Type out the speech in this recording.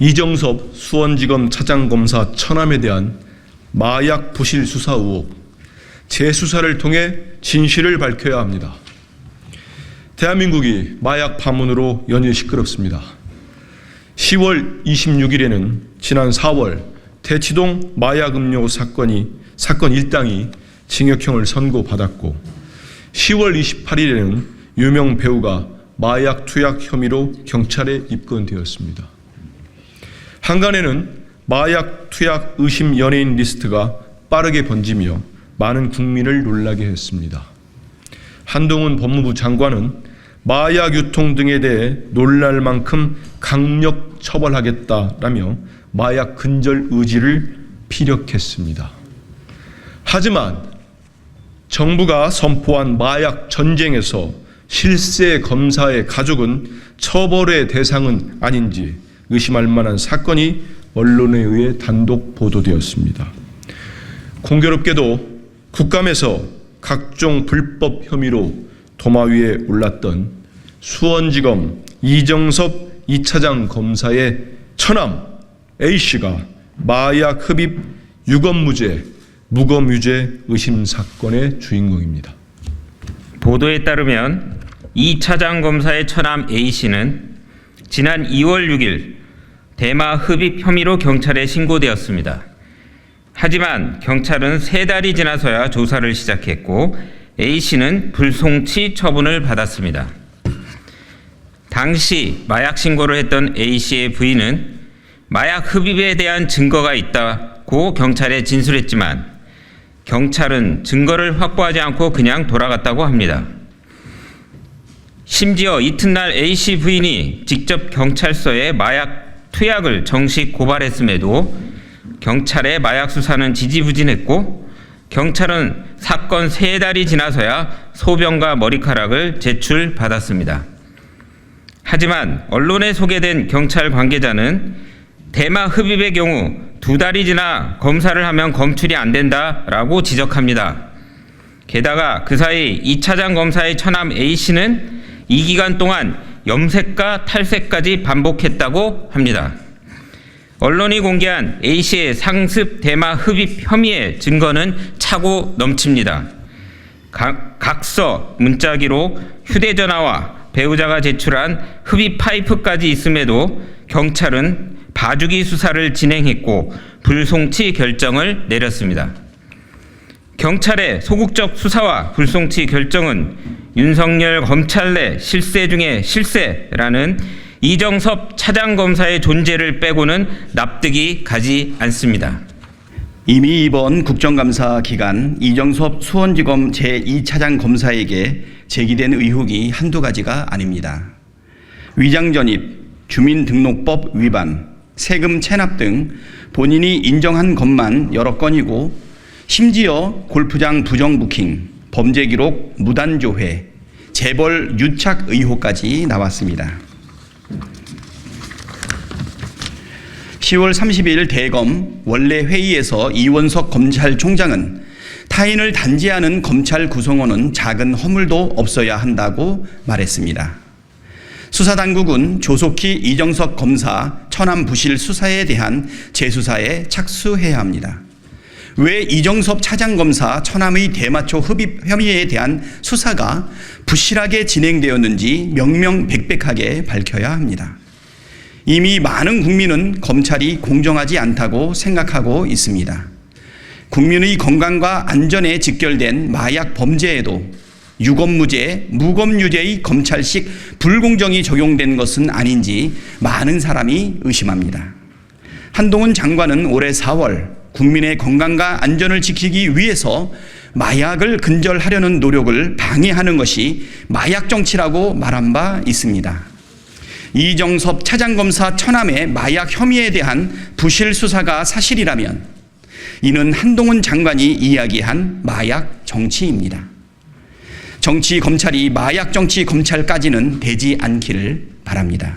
이정섭 수원지검 차장검사 처남에 대한 마약 부실 수사 의혹, 재수사를 통해 진실을 밝혀야 합니다. 대한민국이 마약 파문으로 연일 시끄럽습니다. 10월 26일에는 지난 4월 대치동 마약 음료 사건 일당이 징역형을 선고받았고, 10월 28일에는 유명 배우가 마약 투약 혐의로 경찰에 입건되었습니다. 한간에는 마약 투약 의심 연예인 리스트가 빠르게 번지며 많은 국민을 놀라게 했습니다. 한동훈 법무부 장관은 마약 유통 등에 대해 놀랄 만큼 강력 처벌하겠다라며 마약 근절 의지를 피력했습니다. 하지만 정부가 선포한 마약 전쟁에서 실세 검사의 가족은 처벌의 대상은 아닌지 의심할 만한 사건이 언론에 의해 단독 보도되었습니다. 공교롭게도 국감에서 각종 불법 혐의로 도마 위에 올랐던 수원지검 이정섭 2차장 검사의 처남 A씨가 마약 흡입 유검무죄, 무검유죄 의심 사건의 주인공입니다. 보도에 따르면 이 차장 검사의 처남 A씨는 지난 2월 6일 대마 흡입 혐의로 경찰에 신고되었습니다. 하지만 경찰은 3달이 지나서야 조사를 시작했고 A씨는 불송치 처분을 받았습니다. 당시 마약 신고를 했던 A씨의 부인은 마약 흡입에 대한 증거가 있다고 경찰에 진술했지만 경찰은 증거를 확보하지 않고 그냥 돌아갔다고 합니다. 심지어 이튿날 A씨 부인이 직접 경찰서에 마약 투약을 정식 고발했음에도 경찰의 마약 수사는 지지부진했고 경찰은 사건 3달이 지나서야 소변과 머리카락을 제출받았습니다. 하지만 언론에 소개된 경찰 관계자는 대마 흡입의 경우 2달이 지나 검사를 하면 검출이 안 된다라고 지적합니다. 게다가 그 사이 이 차장 검사의 처남 A씨는 이 기간 동안 염색과 탈색까지 반복했다고 합니다. 언론이 공개한 A씨의 상습 대마 흡입 혐의의 증거는 차고 넘칩니다. 각서, 문자기로, 휴대전화와 배우자가 제출한 흡입 파이프까지 있음에도 경찰은 봐주기 수사를 진행했고 불송치 결정을 내렸습니다. 경찰의 소극적 수사와 불송치 결정은 윤석열 검찰 내 실세 중에 실세라는 이정섭 차장검사의 존재를 빼고는 납득이 가지 않습니다. 이미 이번 국정감사 기간 이정섭 수원지검 제2차장검사에게 제기된 의혹이 한두 가지가 아닙니다. 위장전입, 주민등록법 위반, 세금 체납 등 본인이 인정한 것만 여러 건이고 심지어 골프장 부정 부킹, 범죄 기록 무단조회, 재벌 유착 의혹까지 나왔습니다. 10월 30일 대검 원내 회의에서 이원석 검찰총장은 타인을 단죄하는 검찰 구성원은 작은 허물도 없어야 한다고 말했습니다. 수사당국은 조속히 이정섭 검사 처남 부실 수사에 대한 재수사에 착수해야 합니다. 왜 이정섭 차장검사 처남의 대마초 흡입 혐의에 대한 수사가 부실하게 진행되었는지 명명백백하게 밝혀야 합니다. 이미 많은 국민은 검찰이 공정하지 않다고 생각하고 있습니다. 국민의 건강과 안전에 직결된 마약 범죄에도 유검무죄, 무검유죄의 검찰식 불공정이 적용된 것은 아닌지 많은 사람이 의심합니다. 한동훈 장관은 올해 4월 국민의 건강과 안전을 지키기 위해서 마약을 근절하려는 노력을 방해하는 것이 마약 정치라고 말한 바 있습니다. 이정섭 차장검사 처남의 마약 혐의에 대한 부실 수사가 사실이라면 이는 한동훈 장관이 이야기한 마약 정치입니다. 정치 검찰이 마약 정치 검찰까지는 되지 않기를 바랍니다.